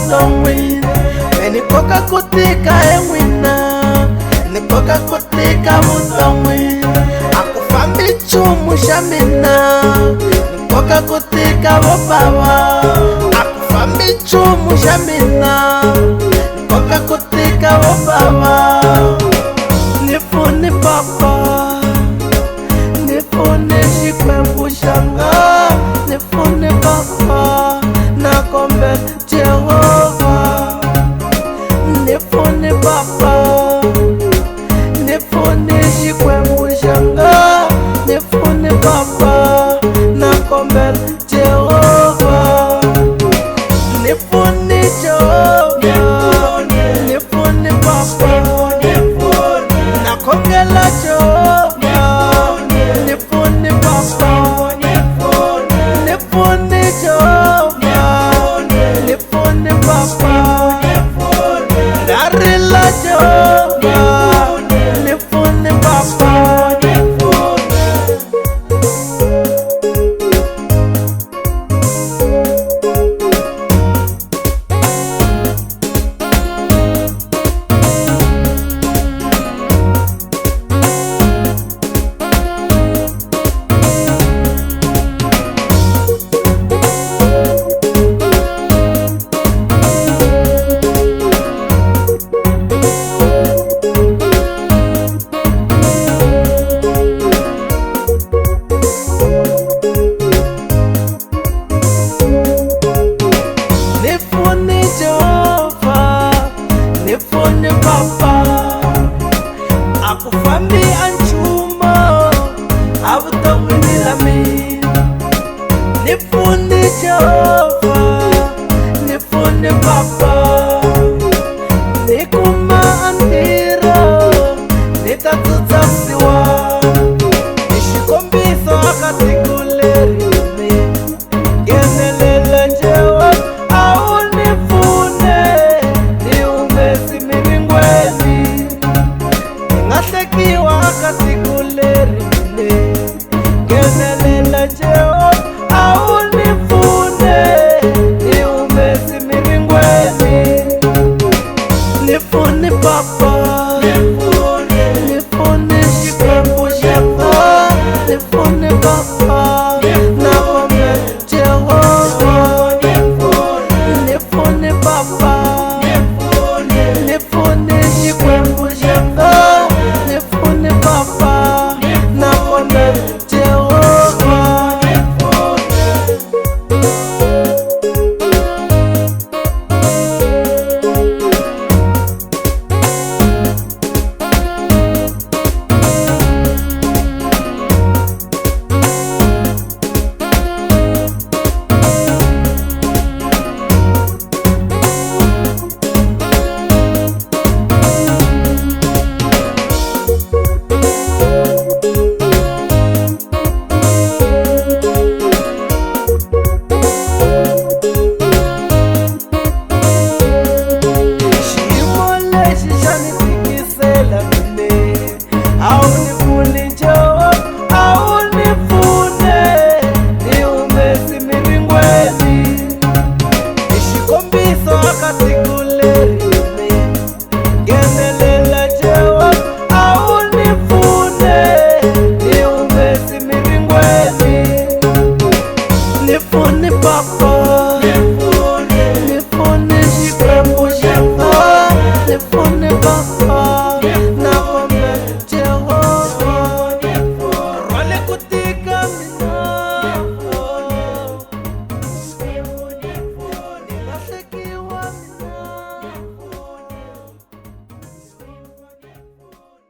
vuton'wini ni koka ku tika en'wina ni koka ku tika vuton'wini a ku fambi nchumu xa mina ni koka ku tika vo bava a ku fambi nchumu xa mina ni koka ku tika vo bava ni pfuni papa ni pfuni xikwembu xanga ni pfuni papa na kombela Jehova ni pfuni papa ni pfuni xikwembu xanga ni pfuni papa na kombela Jehova ni pfuni Jehova ni pfuni papa na kombela Jehova ni pfuni papa ni pfuni Jehova ni pfuni papa narila Jehova ni pfuni papa Nipfuni papa a ku fambi a nchumu a vuton'wini la mina nipfuni Jehova nipfuni papa ni kuma a ntirho ni ta tsutsasiwa hi xikombiso aka tiko leri nghenelela Jehova a wu ni pfune hlekiwa ka tiko leri nghenelela Jehova a wu ni pfune ni humesi miringweni ni pfuni papa ni pfuni xikwembu xa ni pfuni papa